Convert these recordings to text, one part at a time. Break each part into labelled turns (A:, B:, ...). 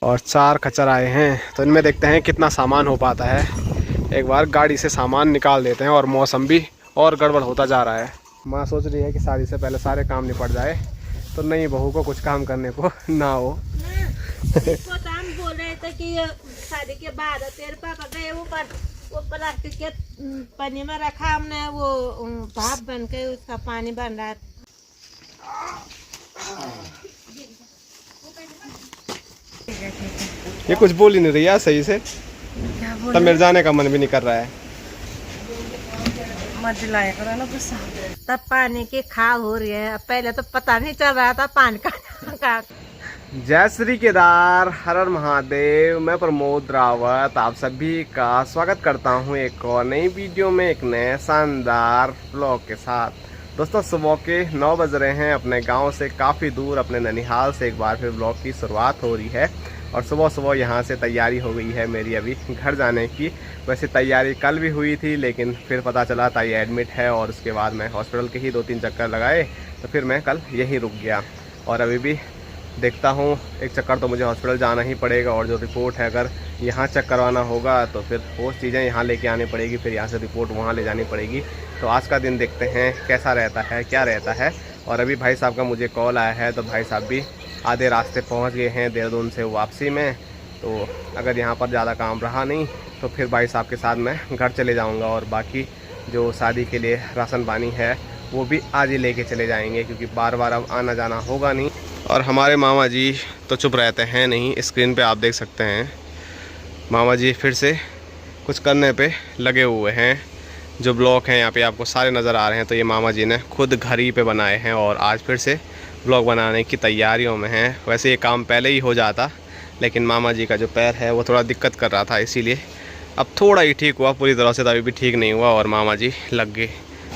A: और 4 खच्चर आए हैं, तो इनमें देखते हैं कितना सामान हो पाता है। एक बार गाड़ी से सामान निकाल देते हैं। और मौसम भी और गड़बड़ होता जा रहा है। माँ सोच रही है कि शादी से पहले सारे काम निपट जाए तो नई बहू को कुछ काम करने को ना हो।
B: बोल रहे थे कि शादी के बाद तेरे पापा गए ऊपर, वो प्लास्टिक के पन्नी में रखा हमने, वो भाप बन के उसका पानी बन रहा है।
A: ये कुछ बोल ही नहीं रही है सही से, तब मेरे जाने का मन भी नहीं कर रहा है।
B: मत दिलाया करो ना गुस्सा। तब पानी की खा हो रही है, पहले तो पता नहीं चल रहा था पानी का।
A: जय श्री केदार, हर हर महादेव। मैं प्रमोद रावत आप सभी का स्वागत करता हूं एक और नई वीडियो में, एक नए शानदार ब्लॉग के साथ। दोस्तों सुबह के 9 बज रहे हैं। अपने गांव से काफ़ी दूर, अपने ननिहाल से एक बार फिर ब्लॉग की शुरुआत हो रही है। और सुबह सुबह यहाँ से तैयारी हो गई है मेरी अभी घर जाने की। वैसे तैयारी कल भी हुई थी, लेकिन फिर पता चला ताई एडमिट है और उसके बाद मैं हॉस्पिटल के ही 2-3 चक्कर लगाए, तो फिर मैं कल यहीं रुक गया। और अभी भी देखता हूँ, एक चक्कर तो मुझे हॉस्पिटल जाना ही पड़ेगा। और जो रिपोर्ट है अगर यहाँ चेक करवाना होगा तो फिर वो चीज़ें यहाँ लेके आनी पड़ेगी, फिर यहाँ से रिपोर्ट वहाँ ले जानी पड़ेगी। तो आज का दिन देखते हैं कैसा रहता है, क्या रहता है। और अभी भाई साहब का मुझे कॉल आया है, तो भाई साहब भी आधे रास्ते पहुँच गए हैं देहरादून से वापसी में। तो अगर यहाँ पर ज़्यादा काम रहा नहीं तो फिर भाई साहब के साथ मैं घर चले जाऊँगा। और बाकी जो शादी के लिए राशन पानी है वो भी आज ही लेके चले जाएंगे, क्योंकि बार बार अब आना जाना होगा नहीं। और हमारे मामा जी तो चुप रहते हैं नहीं, स्क्रीन पे आप देख सकते हैं मामा जी फिर से कुछ करने पे लगे हुए हैं। जो ब्लॉग हैं यहाँ पे आपको सारे नज़र आ रहे हैं, तो ये मामा जी ने खुद घर ही पे बनाए हैं और आज फिर से ब्लॉग बनाने की तैयारियों में हैं। वैसे ये काम पहले ही हो जाता, लेकिन मामा जी का जो पैर है वो थोड़ा दिक्कत कर रहा था, इसीलिए अब थोड़ा ही ठीक हुआ, पूरी तरह से तो अभी भी ठीक नहीं हुआ। और मामा जी लग गए।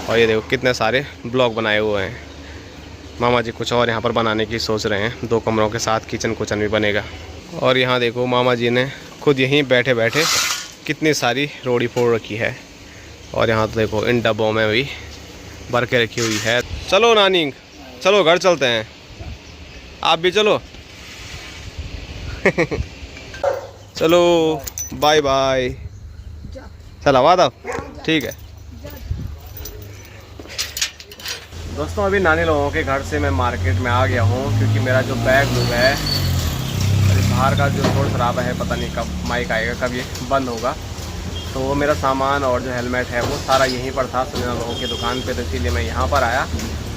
A: और ये देखो कितने सारे ब्लॉग बनाए हुए हैं। मामा जी कुछ और यहाँ पर बनाने की सोच रहे हैं, 2 कमरों के साथ किचन कुचन भी बनेगा। और यहाँ देखो मामा जी ने खुद यहीं बैठे बैठे कितनी सारी रोड़ी फोड़ रखी है। और यहाँ तो देखो इन डब्बों में भी भर के रखी हुई है। चलो नानी, चलो घर चलते हैं, आप भी चलो। चलो बाय बाय। चला वादा, ठीक है दोस्तों। अभी नानी लोगों के घर से मैं मार्केट में आ गया हूँ, क्योंकि मेरा जो बैग लूग है, बाहर का जो रोड ख़राब है, पता नहीं कब माइक आएगा, कब ये बंद होगा। तो वो मेरा सामान और जो हेलमेट है वो सारा यहीं पर था सुनील लोगों की दुकान पे, तो इसीलिए मैं यहाँ पर आया।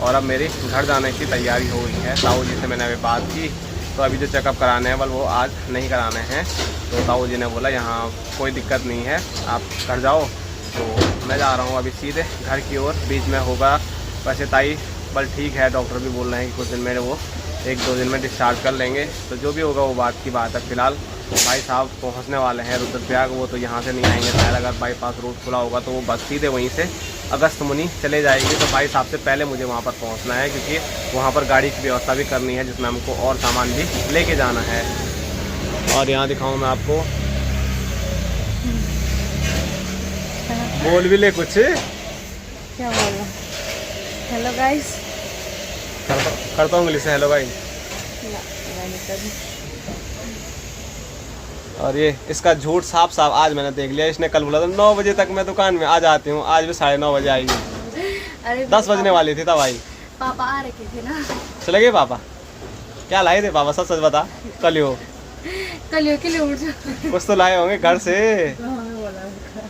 A: और अब मेरी घर जाने की तैयारी हो गई है। ताऊ जी से मैंने अभी बात की, तो अभी जो चेकअप कराने हैं वो आज नहीं कराने हैं। तो ताऊ जी ने बोला यहाँ कोई दिक्कत नहीं है, आप घर जाओ। तो मैं जा रहा हूँ अभी सीधे घर की ओर, बीच में होगा। वैसे ताई बल ठीक है, डॉक्टर भी बोल रहे हैं कि कुछ दिन में वो 1-2 दिन में डिस्चार्ज कर लेंगे। तो जो भी होगा वो बात की बात है। फिलहाल भाई साहब पहुंचने वाले हैं रुद्रप्रयाग, वो तो यहाँ से नहीं आएंगे शायद। अगर बाईपास रोड खुला होगा तो वो बस सीधे वहीं से अगस्त मुनि चले जाएंगे। तो भाई साहब से पहले मुझे वहाँ पर पहुँचना है, क्योंकि वहाँ पर गाड़ी की व्यवस्था भी करनी है, जिसमें हमको और सामान भी लेके जाना है। और यहाँ दिखाऊँ मैं आपको, बोल भी ले कुछ,
B: क्या बोल? हेलो गाइस,
A: करता हूँ इंग्लिश से हेलो गाइस। और ये इसका झूठ साफ साफ आज मैंने देख लिया। इसने कल बोला था 9 बजे तक मैं दुकान में आ जाती हूँ, आज भी 9:30 बजे आएगी।
B: अरे
A: 10 बजने वाली थी तब आई।
B: पापा आ रखे थे ना।
A: चले गए पापा? क्या लाए थे पापा, सच सच बता। कलियो
B: के लिए उठ जा।
A: कुछ तो लाए होंगे घर से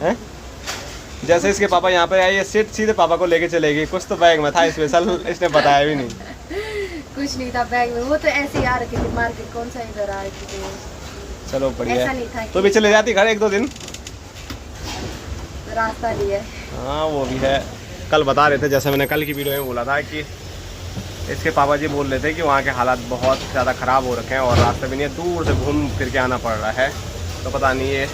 A: हैं? जैसे इसके पापा यहाँ पे आए, ये सीधे पापा को लेके चलेगी। कुछ तो बैग में था स्पेशल, इसने बताया भी नहीं।
B: कुछ नहीं था बैग में, वो तो ऐसे ही आ रखे थे मार्केट। कौन सा इधर आ रखे थे?
A: चलो बढ़िया। तो भी चले जाती घर 1-2 दिन,
B: रास्ता लिया।
A: हाँ वो भी है। कल बता रहे थे, जैसे मैंने कल की वीडियो में बोला था, कि इसके पापा जी बोल रहे थे कि वहाँ के हालात बहुत ज़्यादा ख़राब हो रखे हैं और रास्ते भी नहीं है, दूर से घूम फिर के आना पड़ रहा है। तो पता नहीं, ये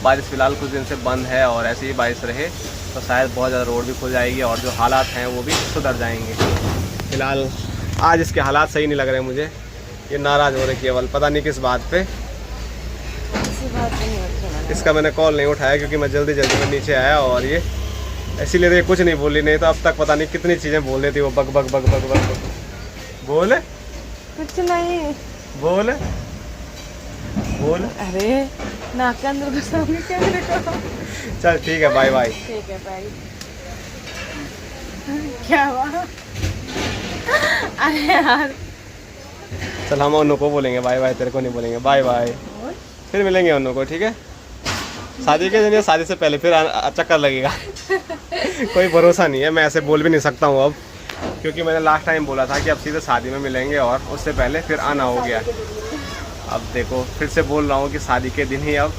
A: बारिश फ़िलहाल कुछ दिन से बंद है, और ऐसे ही बारिश रहे तो शायद बहुत ज़्यादा रोड भी खुल जाएगी और जो हालात हैं वो भी सुधर जाएंगे। फ़िलहाल आज इसके हालात सही नहीं लग रहे मुझे। ये नाराज़ हो रहे केवल, पता नहीं किस बात पे। इसका मैंने कॉल नहीं उठाया, क्योंकि मैं जल्दी में नीचे आया। और ये इसीलिए तो कुछ नहीं बोली, नहीं तो अब तक पता नहीं कितनी चीज़ें बोल रही थी वो। Bug bug bug bug bug बोले
B: कुछ नहीं
A: बोले। बोल।
B: अरे नाक के अंदर घुसा क्या मेरे को।
A: चल ठीक है, बाय बाय।
B: ठीक है भाई। क्या हुआ? अरे यार
A: चल हम उन्हों को बोलेंगे बाय बाय, तेरे को नहीं बोलेंगे बाय बाय। फिर मिलेंगे उन्हों को, ठीक है? शादी के दिन या शादी से पहले फिर चक्कर लगेगा। कोई भरोसा नहीं है, मैं ऐसे बोल भी नहीं सकता हूँ अब, क्योंकि मैंने लास्ट टाइम बोला था कि अब सीधे शादी में मिलेंगे और उससे पहले फिर आना हो गया। अब देखो फिर से बोल रहा हूँ कि शादी के दिन ही अब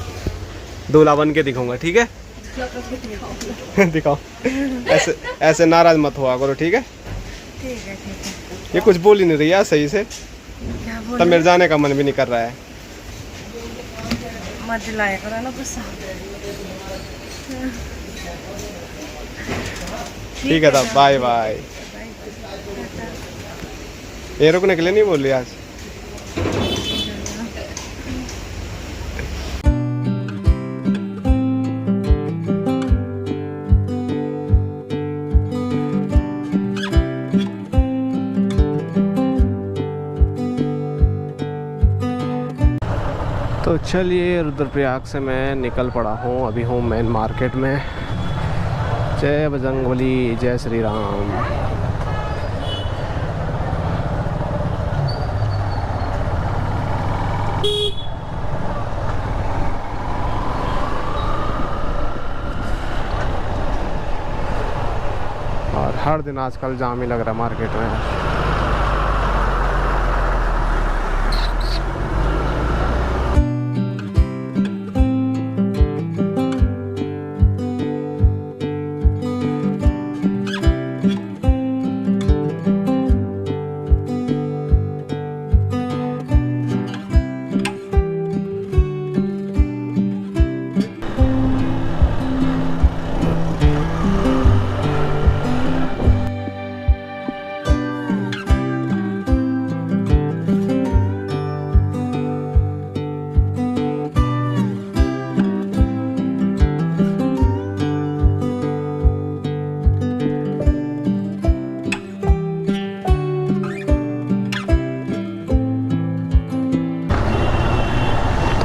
A: दूल्हा बन के दिखाऊंगा, ठीक है? दिखाओ। ऐसे ऐसे नाराज मत हुआ करो, ठीक है?
B: ठीक है ठीक है।
A: ये कुछ बोल ही नहीं रही है सही से,
B: क्या
A: तब
B: बोल
A: मेरे जाने का मन भी नहीं कर रहा है।
B: मत दिलाया करो ना गुस्सा।
A: ठीक है तब बाय बाय। ये रुकने के लिए नहीं बोल रही आज। तो चलिए रुद्रप्रयाग से मैं निकल पड़ा हूँ, अभी हूँ मेन मार्केट में। जय बजरंगबली, जय श्री राम। और हर दिन आजकल जाम ही लग रहा है मार्केट में।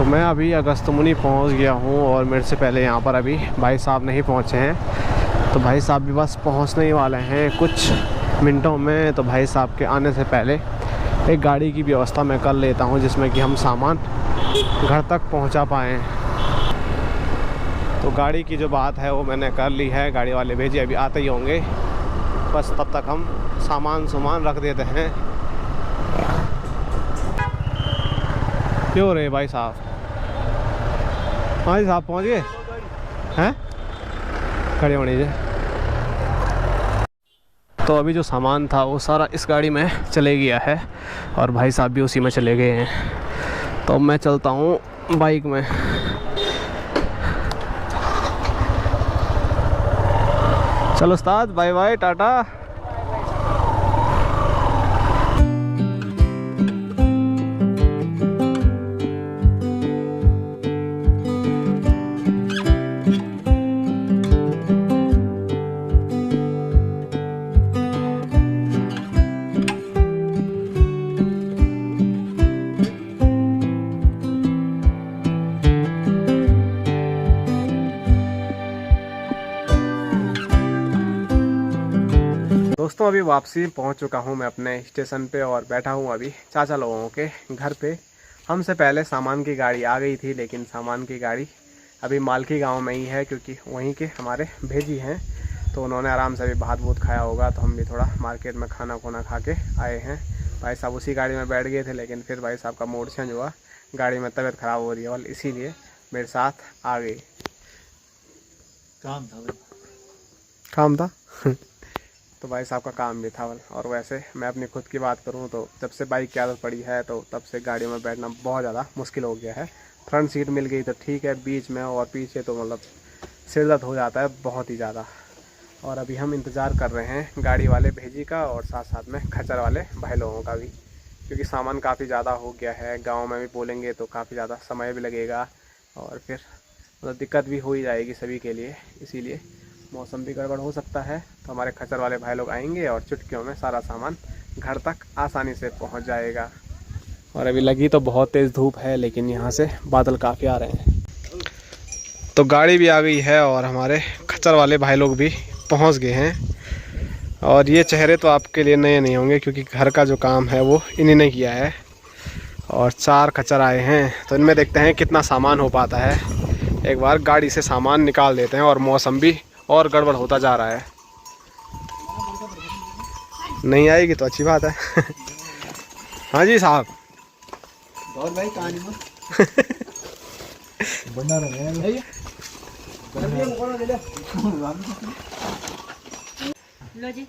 A: मैं अभी अगस्तमुनि पहुंच गया हूं और मेरे से पहले यहां पर अभी भाई साहब नहीं पहुंचे हैं। तो भाई साहब भी बस पहुंचने ही वाले हैं कुछ मिनटों में। तो भाई साहब के आने से पहले एक गाड़ी की व्यवस्था मैं कर लेता हूं, जिसमें कि हम सामान घर तक पहुंचा पाएँ। तो गाड़ी की जो बात है वो मैंने कर ली है, गाड़ी वाले भेजे अभी आते ही होंगे। बस तब तक हम सामान रख देते हैं। क्यों रे भाई साहब? भाई साहब पहुंच गए हैं? खड़े होने से तो अभी जो सामान था वो सारा इस गाड़ी में चले गया है और भाई साहब भी उसी में चले गए हैं। तो मैं चलता हूँ बाइक में। चलो उस्ताद, बाय बाय, टाटा। दोस्तों अभी वापसी पहुंच चुका हूं मैं अपने स्टेशन पे और बैठा हूं अभी चाचा लोगों के घर पे। हमसे पहले सामान की गाड़ी आ गई थी, लेकिन सामान की गाड़ी अभी मालकी गांव में ही है, क्योंकि वहीं के हमारे भेजी हैं। तो उन्होंने आराम से अभी भात भूत खाया होगा, तो हम भी थोड़ा मार्केट में खाना खुना खा के आए हैं। भाई साहब उसी गाड़ी में बैठ गए थे, लेकिन फिर भाई साहब का मूड चेंज हुआ, गाड़ी में तबीयत ख़राब हो रही है, इसीलिए मेरे साथ आ गई। काम था तो भाई साहब का काम भी था। और वैसे मैं अपनी खुद की बात करूं तो जब से बाइक की आदत पड़ी है तो तब से गाड़ी में बैठना बहुत ज़्यादा मुश्किल हो गया है। फ्रंट सीट मिल गई तो ठीक है, बीच में और पीछे तो मतलब सिर दर्द हो जाता है बहुत ही ज़्यादा। और अभी हम इंतज़ार कर रहे हैं गाड़ी वाले भेजी का और साथ साथ में खच्चर वाले भाई लोगों का भी, क्योंकि सामान काफ़ी ज़्यादा हो गया है। गाँव में भी बोलेंगे तो काफ़ी ज़्यादा समय भी लगेगा और फिर मतलब दिक्कत भी हो ही जाएगी सभी के लिए। इसीलिए मौसम भी गड़बड़ हो सकता है, तो हमारे खच्चर वाले भाई लोग आएंगे और चुटकियों में सारा सामान घर तक आसानी से पहुंच जाएगा। और अभी लगी तो बहुत तेज़ धूप है, लेकिन यहाँ से बादल काफ़ी आ रहे हैं। तो गाड़ी भी आ गई है और हमारे खच्चर वाले भाई लोग भी पहुँच गए हैं। और ये चेहरे तो आपके लिए नए नहीं होंगे, क्योंकि घर का जो काम है वो इन्हीं ने किया है। और 4 खच्चर आए हैं, तो इनमें देखते हैं कितना सामान हो पाता है। एक बार गाड़ी से सामान निकाल देते हैं। और मौसम भी और गड़बड़ होता जा रहा है। नहीं आएगी तो अच्छी बात है। हाँ जी साहब।
C: और भाई कहानी में बना रहे हैं
B: लो जी,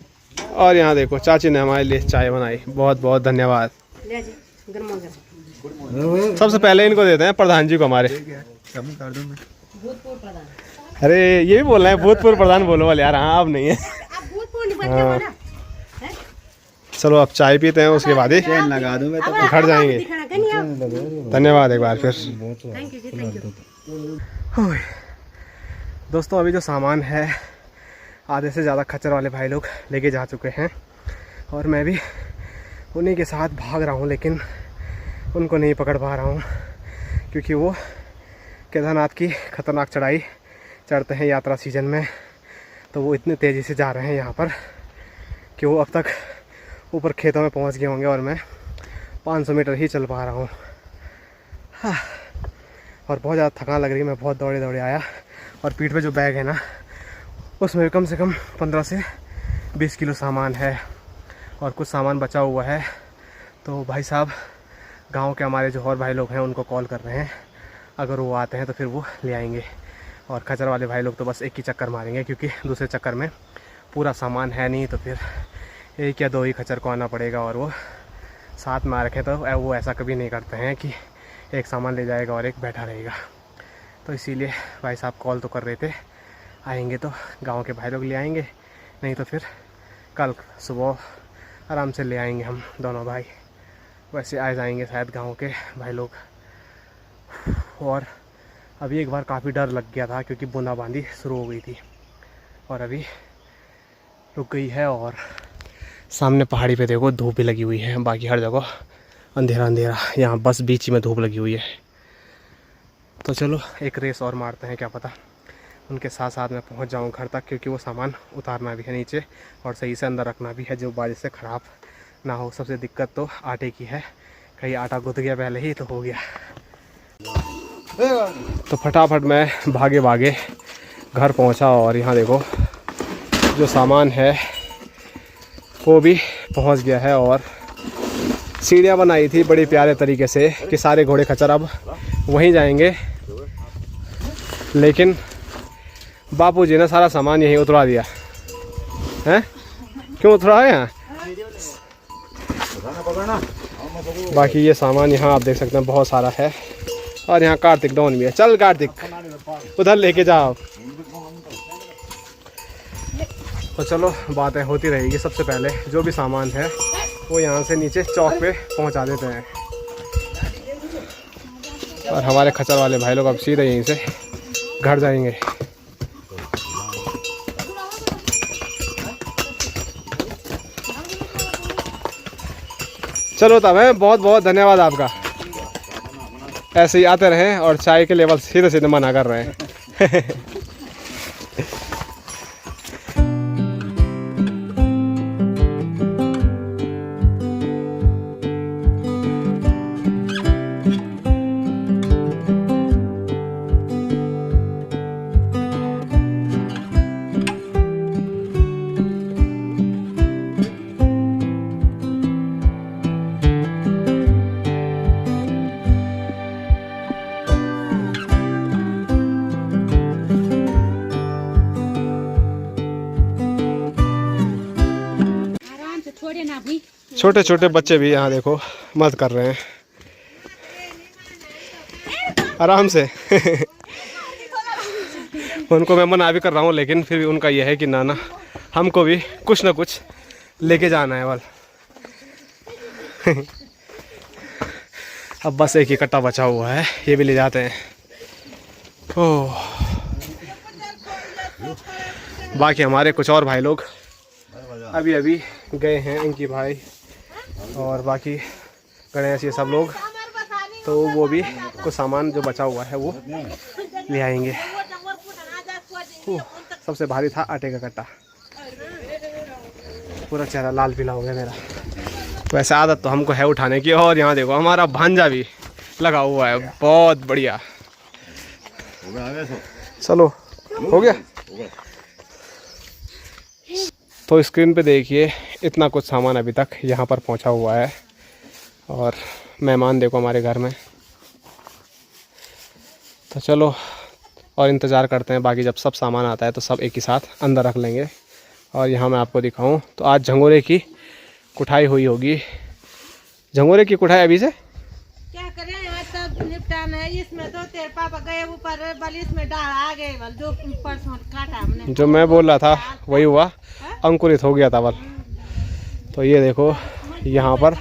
A: और यहाँ देखो चाची ने हमारे लिए चाय बनाई, बहुत बहुत धन्यवाद।
B: ले जी, गर्मा गर्म।
A: सबसे पहले इनको देते हैं प्रधान जी को हमारे।
C: कम कर दूं मैं।
B: भूतपूर्व प्रधान।
A: अरे ये भी बोल रहे हैं भूतपूर्व प्रधान बोलो वाले यार। हाँ अब नहीं है।
B: अब भूतपूर्व नहीं बन गया बोला।
A: चलो अब चाय पीते हैं, उसके बाद ही
C: चैन लगा दूं मैं तो।
A: घर जाएंगे।
B: दिखाना क्या नहीं आप?
A: धन्यवाद एक बार फिर।
B: थैंक यू जी, थैंक यू।
A: ओए, दोस्तों अभी जो सामान है आधे से ज़्यादा खच्चर वाले भाई लोग लेके जा चुके हैं। और मैं भी उन्हीं के साथ भाग रहा हूँ, लेकिन उनको नहीं पकड़ पा रहा हूँ, क्योंकि वो केदारनाथ की ख़तरनाक चढ़ाई चढ़ते हैं यात्रा सीजन में। तो वो इतनी तेज़ी से जा रहे हैं यहाँ पर कि वो अब तक ऊपर खेतों में पहुँच गए होंगे, और मैं 500 मीटर ही चल पा रहा हूँ। हाँ, और बहुत ज़्यादा थकान लग रही है। मैं बहुत दौड़े दौड़े आया, और पीठ पे जो बैग है ना, उसमें कम से कम 15 से 20 किलो सामान है, और कुछ सामान बचा हुआ है। तो भाई साहब गांव के हमारे जो और भाई लोग हैं उनको कॉल कर रहे हैं, अगर वो आते हैं तो फिर वो ले आएंगे। और खच्चर वाले भाई लोग तो बस एक ही चक्कर मारेंगे, क्योंकि दूसरे चक्कर में पूरा सामान है नहीं, तो फिर 1 या 2 ही खच्चर को आना पड़ेगा। और वो साथ में आ रखे तो वो ऐसा कभी नहीं करते हैं कि एक सामान ले जाएगा और एक बैठा रहेगा। तो इसीलिए भाई साहब कॉल तो कर रहे थे, आएंगे तो गांव के भाई लोग ले आएंगे, नहीं तो फिर कल सुबह आराम से ले आएंगे हम दोनों भाई। वैसे आ जाएंगे शायद गांव के भाई लोग। और अभी एक बार काफ़ी डर लग गया था, क्योंकि बूंदाबांदी शुरू हो गई थी, और अभी रुक गई है। और सामने पहाड़ी पे देखो धूप भी लगी हुई है, बाकी हर जगह अंधेरा अंधेरा, यहाँ बस बीच में धूप लगी हुई है। तो चलो एक रेस और मारते हैं, क्या पता उनके साथ साथ मैं पहुंच जाऊं घर तक, क्योंकि वो सामान उतारना भी है नीचे और सही से अंदर रखना भी है, जो बारिश से ख़राब ना हो। सबसे दिक्कत तो आटे की है, कहीं आटा गुथ गया पहले ही तो हो गया। तो फटाफट मैं भागे भागे घर पहुंचा, और यहाँ देखो जो सामान है वो भी पहुंच गया है। और सीढ़ियाँ बनाई थी बड़े प्यारे तरीके से कि सारे घोड़े खच्चर अब वहीं जाएंगे, लेकिन बापूजी ने सारा सामान यहीं उतरा दिया है। क्यों उतरा है यहाँ? बाकी ये सामान यहाँ आप देख सकते हैं बहुत सारा है। और यहाँ कार्तिक डॉन भी है। चल कार्तिक उधर लेके जाओ। तो चलो बातें होती रहेगी। सबसे पहले जो भी सामान है वो यहाँ से नीचे चौक पे पहुँचा देते हैं, और हमारे खच्चर वाले भाई लोग अब सीधे यहीं से घर जाएंगे। चलो तब है, बहुत बहुत धन्यवाद आपका। ऐसे ही आते रहें, और चाय के लेवल सीधे सीधे मना कर रहे हैं। छोटे छोटे बच्चे भी यहाँ देखो मत कर रहे हैं, आराम से। उनको मैं मना भी कर रहा हूँ, लेकिन फिर भी उनका यह है कि ना हमको भी कुछ ना कुछ लेके जाना है बल। अब बस एक ही कट्टा बचा हुआ है, ये भी ले जाते हैं। ओह, बाकी हमारे कुछ और भाई लोग अभी अभी गए हैं, इनकी भाई, और बाकी गणेश ये सब लोग, तो वो भी कुछ सामान जो बचा हुआ है वो ले आएंगे। सबसे भारी था आटे का कट्टा, पूरा चेहरा लाल पीला हो गया मेरा। वैसे आदत तो हमको है उठाने की। और यहाँ देखो हमारा भांजा भी लगा हुआ है, बहुत बढ़िया। चलो हो गया। तो स्क्रीन पे देखिए इतना कुछ सामान अभी तक यहाँ पर पहुँचा हुआ है। और मेहमान देखो हमारे घर में। तो चलो और इंतज़ार करते हैं, बाकी जब सब सामान आता है तो सब एक ही साथ अंदर रख लेंगे। और यहाँ मैं आपको दिखाऊं तो आज झंगोरे की कुटाई हुई होगी। झंगोरे की कुटाई अभी से
B: क्या करें, आज सब निपटाना है। इसमें तो तेरे पापा गए ऊपर, बल इसमें डाल आ गए, बल जो परसों काटा हमने।
A: जो मैं बोल रहा था वही हुआ, अंकुरित हो गया था बल। तो ये देखो यहाँ पर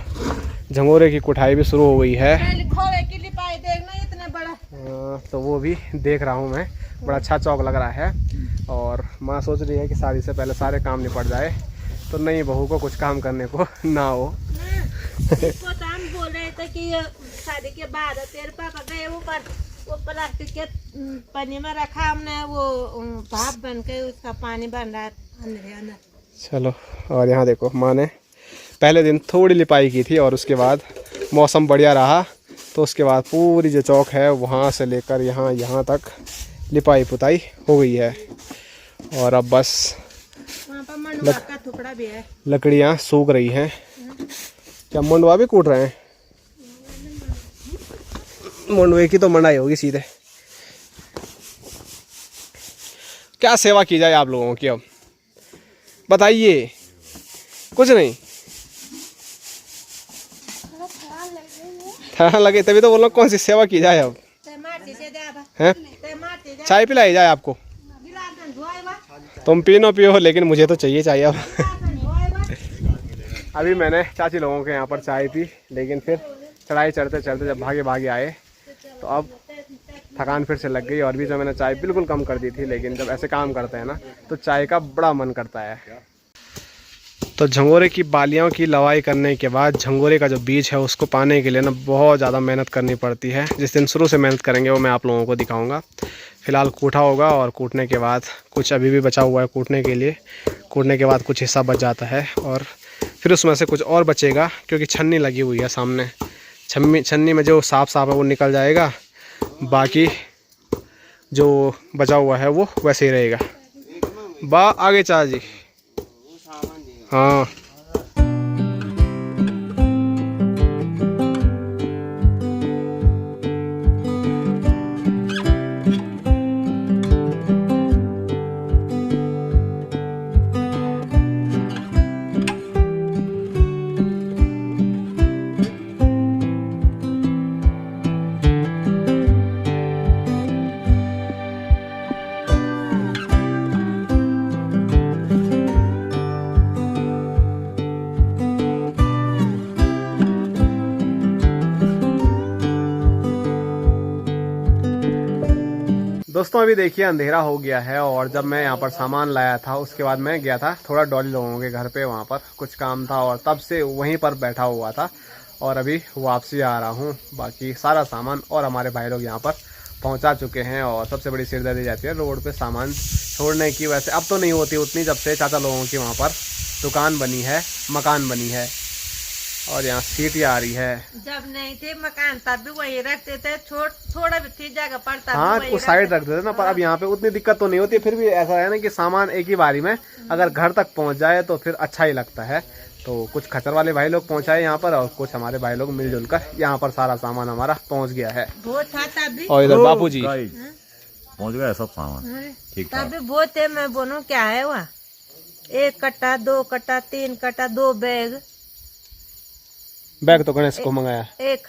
A: झंगोरे की कुटाई भी शुरू हो गई है।
B: खोले की लिपाई देखना इतना बड़ा।
A: तो वो भी देख रहा हूँ मैं, बड़ा अच्छा चौक लग रहा है। और माँ सोच रही है कि शादी से पहले सारे काम निपट जाए, तो नई बहू को कुछ काम करने को ना हो।
B: इसको तो हम बोल रहे थे कि शादी के बाद तेरे पापा गए ऊपर, वो प्लास्टिक के पन्नी में रखा हमने, वो भाप बन के उसका पानी बन रहा है अंदर।
A: चलो, और यहाँ देखो माँ ने पहले दिन थोड़ी लिपाई की थी और उसके बाद मौसम बढ़िया रहा तो उसके बाद पूरी जो चौक है वहाँ से लेकर यहाँ तक लिपाई पुताई हो गई है। और अब बस
B: वहाँ पर मंडुआ का टुकड़ा भी है,
A: लकड़ियाँ सूख रही हैं। क्या मंडुआ भी कूट रहे हैं? मंडुए की तो मंडाई होगी सीधे। क्या सेवा की जाए आप लोगों की, अब बताइए। कुछ नहीं, ठंडा लगे तभी तो बोलो कौन सी सेवा की जाए अब है। चाय पिलाई जाए आपको, तुम पी नो पियो, लेकिन मुझे तो चाहिए चाहिए अब। अभी मैंने चाची लोगों के यहाँ पर चाय पी, लेकिन फिर चढ़ाई चढ़ते चढ़ते जब भागे भागे आए तो अब थकान फिर से लग गई। और भी जो मैंने चाय बिल्कुल कम कर दी थी, लेकिन जब ऐसे काम करते हैं ना तो चाय का बड़ा मन करता है। तो झंगोरे की बालियों की लवाई करने के बाद झंगोरे का जो बीज है उसको पाने के लिए ना बहुत ज़्यादा मेहनत करनी पड़ती है। जिस दिन शुरू से मेहनत करेंगे वो मैं आप लोगों को दिखाऊंगा। फ़िलहाल कूटा होगा और कूटने के बाद कुछ अभी भी बचा हुआ है कूटने के लिए। कूटने के बाद कुछ हिस्सा बच जाता है और फिर उसमें से कुछ और बचेगा, क्योंकि छन्नी लगी हुई है सामने। छन्नी में जो साफ है वो निकल जाएगा, बाकी जो बचा हुआ है वो वैसे ही रहेगा। बा आगे चाचा जी। हाँ, दोस्तों अभी देखिए अंधेरा हो गया है और जब मैं यहाँ पर सामान लाया था उसके बाद मैं गया था थोड़ा डॉली लोगों के घर पे, वहाँ पर कुछ काम था और तब से वहीं पर बैठा हुआ था और अभी वापसी आ रहा हूँ। बाकी सारा सामान और हमारे भाई लोग यहाँ पर पहुँचा चुके हैं। और सबसे बड़ी सिरदर्दी जाती है रोड पे सामान छोड़ने की। वैसे अब तो नहीं होती उतनी, जब से चाचा लोगों की वहाँ पर दुकान बनी है, मकान बनी है। और यहाँ सीटियाँ आ रही है।
B: जब नहीं थे मकान तब भी वही रखते थे, थोड़ा भी थी जगह पर तब
A: हाँ उस साइड रखते थे ना, पर अब यहाँ पे उतनी दिक्कत तो नहीं होती। फिर भी ऐसा है ना कि सामान एक ही बारी में अगर घर तक पहुँच जाए तो फिर अच्छा ही लगता है। तो कुछ खच्चर वाले भाई लोग पहुँचाए यहाँ पर और कुछ हमारे भाई लोग मिलजुल कर यहाँ पर सारा सामान हमारा पहुँच गया है।
B: बहुत था तब भी,
A: और इधर बापू जी
D: पहुँच गया सब सामान ठीक
B: तब भी बहुत है। मैं बोलूँ क्या है वहाँ, 1 कट्टा 2 कट्टा 3 कट्टा 2
A: बैग तो गणेश को मंगाया,
B: एक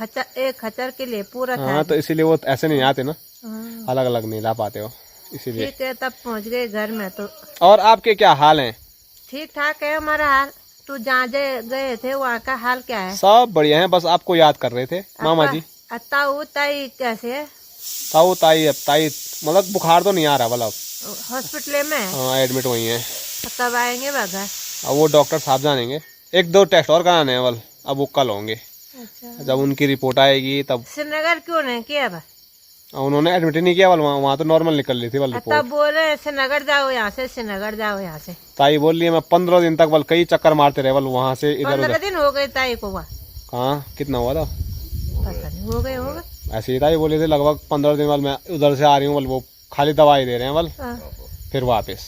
B: खच्चर के लिए पूरा था।
A: हाँ तो इसीलिए वो ऐसे नहीं आते ना,
B: हाँ।
A: अलग अलग नहीं ला पाते हो इसीलिए।
B: ठीक है, तब पहुँच गए घर में। तो
A: और आपके क्या हाल हैं?
B: ठीक ठाक है हमारा हाल। तू जहाँ गए थे वहाँ का हाल क्या है?
A: सब बढ़िया है, बस आपको याद कर रहे थे मामा जी।
B: ताऊ ताई कैसे है?
A: ताऊ ताई अब ताई मतलब बुखार तो नहीं आ रहा, मतलब
B: हॉस्पिटल में?
A: हाँ एडमिट हुई है।
B: कब आएंगे घर?
A: अब वो डॉक्टर साहब जानेंगे, 1-2 टेस्ट और कराने हैं बल, अब वो कल होंगे।
B: अच्छा
A: जब उनकी रिपोर्ट आएगी तब।
B: श्रीनगर क्यों नहीं किया बा?
A: उन्होंने एडमिट ही नहीं किया बल, वहाँ तो नॉर्मल निकल रही थी बल
B: तब
A: रिपोर्ट।
B: बोल रहे श्रीनगर जाओ यहाँ से, श्रीनगर जाओ यहाँ से।
A: ताई बोल रही है मैं 15 दिन तक बल कई चक्कर मारते रहे बल वहाँ से इधर
B: 15
A: उधर।
B: दिन हो गए ताई को वहाँ,
A: कहाँ कितना हुआ था
B: पता नहीं, हो गए होगा।
A: ऐसे ही ताई बोले थे लगभग 15 दिन बल मैं उधर से आ रही हूँ बल, वो खाली दवाई दे रहे हैं बल,
B: हाँ।
A: फिर वापस।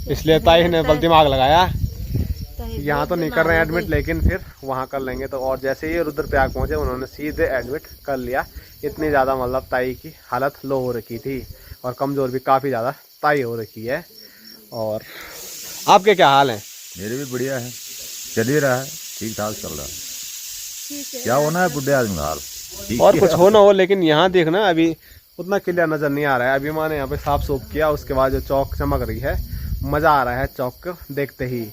A: इसलिए ताई ने बल दिमाग लगाया
B: ताई
A: यहाँ तो नहीं कर रहे हैं एडमिट, लेकिन फिर वहाँ कर लेंगे। तो और जैसे ही रुद्रप्रयाग पहुंचे उन्होंने सीधे एडमिट कर लिया। इतनी ज़्यादा मतलब ताई की हालत लो हो रखी थी और कमज़ोर भी काफ़ी ज़्यादा ताई हो रखी है। और आपके क्या हाल है?
D: मेरे भी बढ़िया है, चल ही रहा है, ठीक ठाक चल रहा है।
B: ठीक है।
D: क्या होना है बुढ़े आदमी का हाल, ठीक
A: और
D: है।
A: कुछ हो ना हो, लेकिन यहाँ देखना अभी उतना क्लियर नज़र नहीं आ रहा है। अभी मैंने यहाँ पे साफ सूफ किया, उसके बाद जो चौक चमक रही है, मज़ा आ रहा है चौक को देखते ही।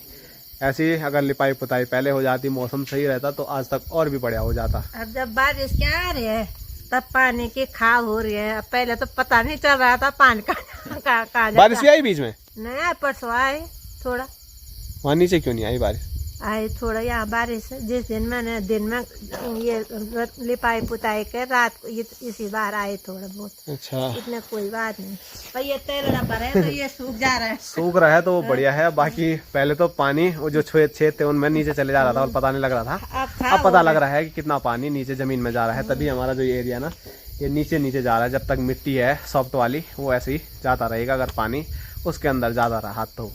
A: ऐसी अगर लिपाई पुताई पहले हो जाती, मौसम सही रहता तो आज तक और भी बढ़िया हो जाता।
B: अब जब बारिश क्या आ रही है तब पानी की खाव हो रही है। अब पहले तो पता नहीं चल रहा था पानी का
A: बारिश भी आई बीच में?
B: नहीं, परसों आए थोड़ा,
A: वहाँ नीचे क्यों नहीं आई बारिश?
B: आए थोड़ा यहाँ बारिश। जिस दिन मैंने दिन में ये लिपाई पुताई के रात को इसी बार आए थोड़ा बहुत,
A: अच्छा,
B: इतने कोई बात नहीं। पर ये तैरना पर है तो ये सूख जा रहा है।
A: सूख रहा है तो वो बढ़िया है। बाकी पहले तो पानी वो जो छेद थे उनमें नीचे चले जा रहा था और पता नहीं लग रहा था। अब पता लग रहा है कि कितना पानी नीचे जमीन में जा रहा है। तभी हमारा जो एरिया ना ये नीचे नीचे जा रहा है। जब तक मिट्टी है सॉफ्ट वाली वो ऐसे ही जाता रहेगा। अगर पानी उसके अंदर ज़्यादा रहा तो